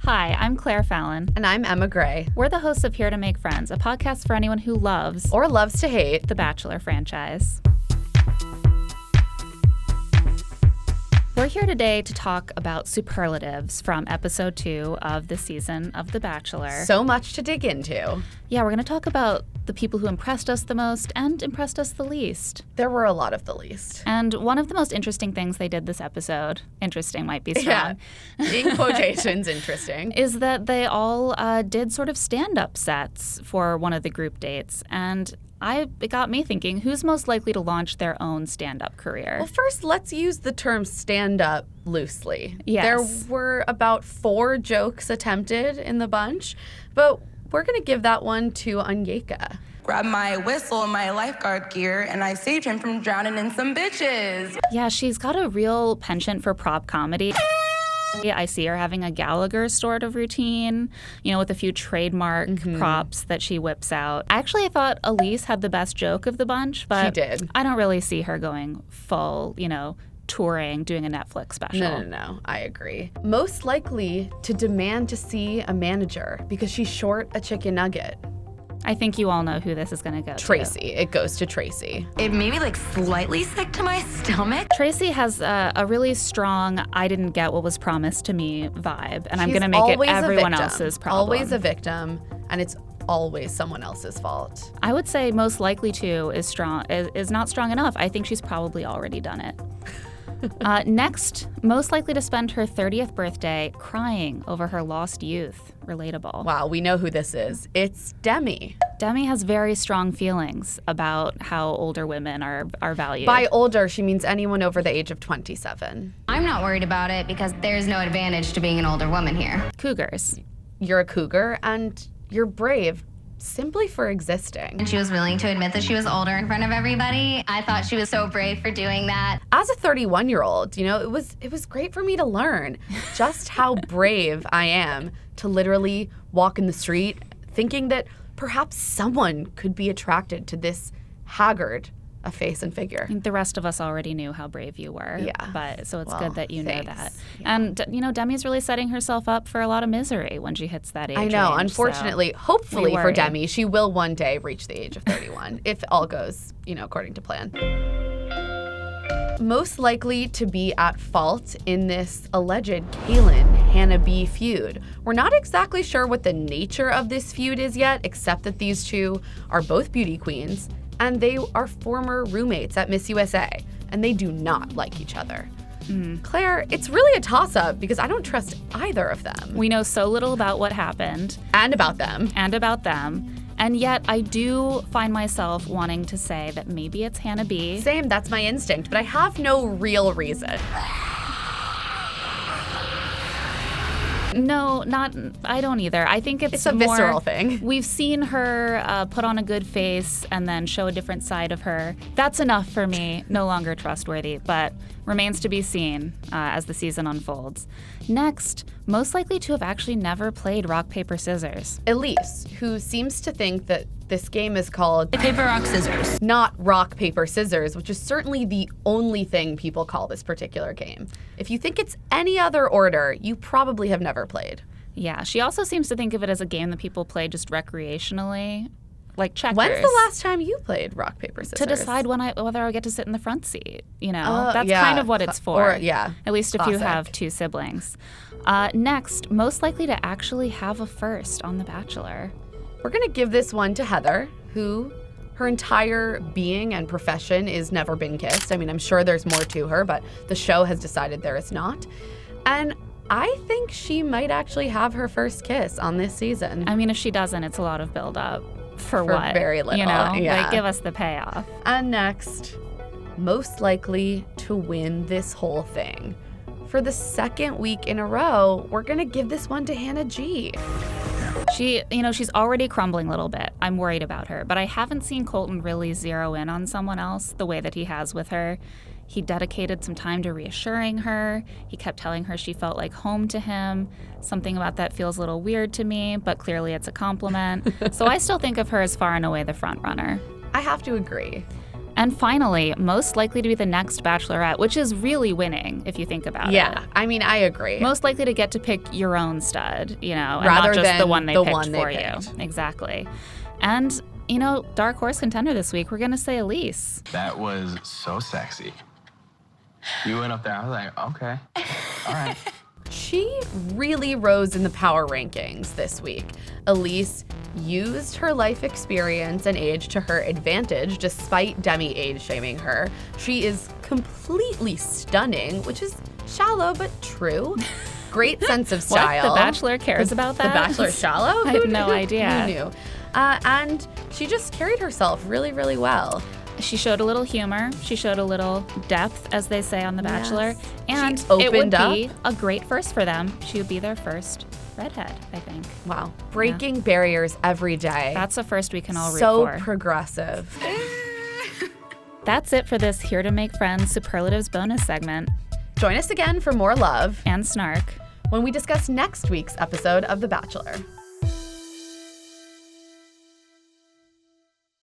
Hi, I'm Claire Fallon. And I'm Emma Gray. We're the hosts of Here to Make Friends, a podcast for anyone who loves or loves to hate the Bachelor franchise. We're here today to talk about superlatives from episode 2 of the season of The Bachelor. So much to dig into. Yeah, we're going to talk about the people who impressed us the most and impressed us the least. There were a lot of the least. And one of the most interesting things they did this episode, interesting might be strong. Yeah, in quotations, interesting. Is that they all did sort of stand-up sets for one of the group dates. And it got me thinking, who's most likely to launch their own stand-up career? Well, first, let's use the term stand-up loosely. Yes. There were about 4 jokes attempted in the bunch, but we're going to give that one to Onyeka. Grabbed my whistle and my lifeguard gear, and I saved him from drowning in some bitches. Yeah, she's got a real penchant for prop comedy. I see her having a Gallagher sort of routine, with a few trademark props that she whips out. Actually, I thought Elise had the best joke of the bunch, but she did. I don't really see her going full, touring, doing a Netflix special. No, I agree. Most likely to demand to see a manager because she's short a chicken nugget. I think you all know who this is going to go Tracy. to. It goes to Tracy. It made me slightly sick to my stomach. Tracy has a really strong I didn't get what was promised to me vibe, and I'm going to make it everyone else's problem. Always a victim, and it's always someone else's fault. I would say most likely to is not strong enough. I think she's probably already done it. Next, most likely to spend her 30th birthday crying over her lost youth. Relatable. Wow, we know who this is. It's Demi. Demi has very strong feelings about how older women are valued. By older, she means anyone over the age of 27. I'm not worried about it because there's no advantage to being an older woman here. Cougars. You're a cougar and you're brave simply for existing. And she was willing to admit that she was older in front of everybody. I thought she was so brave for doing that. As a 31-year-old, it was great for me to learn just how brave I am to literally walk in the street thinking that perhaps someone could be attracted to this haggard a face and figure. I think the rest of us already knew how brave you were. Yeah. So it's good that you know that. Yeah. And, Demi's really setting herself up for a lot of misery when she hits that age. I know. range, Unfortunately, so hopefully for Demi, she will one day reach the age of 31 if all goes, according to plan. Most likely to be at fault in this alleged Hannah B feud. We're not exactly sure what the nature of this feud is yet, except that these two are both beauty queens, and they are former roommates at Miss USA, and they do not like each other. Claire, it's really a toss-up because I don't trust either of them. We know so little about what happened. And about them. And yet I do find myself wanting to say that maybe it's Hannah B. Same, that's my instinct, but I have no real reason. No, I don't either. I think it's a more, visceral thing. We've seen her put on a good face and then show a different side of her. That's enough for me. No longer trustworthy, but remains to be seen as the season unfolds. Next, most likely to have actually never played rock, paper, scissors. Elise, who seems to think that this game is called Paper, rock, scissors. not rock, paper, scissors, which is certainly the only thing people call this particular game. If you think it's any other order, you probably have never played. Yeah, she also seems to think of it as a game that people play just recreationally, like checkers. When's the last time you played rock, paper, scissors? To decide whether I get to sit in the front seat. That's yeah. kind of what it's for. Yeah. At least if you Classic. have 2 siblings. Next, most likely to actually have a first on The Bachelor. We're going to give this one to Heather, who her entire being and profession is never been kissed. I mean, I'm sure there's more to her, but the show has decided there is not. And I think she might actually have her first kiss on this season. I mean, if she doesn't, it's a lot of build-up. For what? Very little, yeah. Give us the payoff. And next, most likely to win this whole thing. For the second week in a row, we're going to give this one to Hannah G. She's already crumbling a little bit. I'm worried about her, but I haven't seen Colton really zero in on someone else the way that he has with her. He dedicated some time to reassuring her. He kept telling her she felt like home to him. Something about that feels a little weird to me, but clearly it's a compliment. So I still think of her as far and away the front runner. I have to agree. And finally, most likely to be the next Bachelorette, which is really winning if you think about it. Yeah, I mean, I agree. Most likely to get to pick your own stud, you know, and Rather not just than the one they the picked one they for picked. you. Exactly. And, you know, dark horse contender this week, we're going to say Elise. That was so sexy. You went up there, I was like, okay, all right. She really rose in the power rankings this week. Elise used her life experience and age to her advantage despite Demi age shaming her. She is completely stunning, which is shallow but true. Great sense of style. What? The Bachelor cares about that? The Bachelor shallow? I had no idea. Who knew? And she just carried herself really, really well. She showed a little humor. She showed a little depth, as they say on The Bachelor. Yes. And She it would opened be a great first for them. She would be their first redhead, I think. Wow. Breaking barriers every day. That's a first we can all root so for. progressive. That's it for this Here to Make Friends Superlatives bonus segment. Join us again for more love And snark. when we discuss next week's episode of The Bachelor.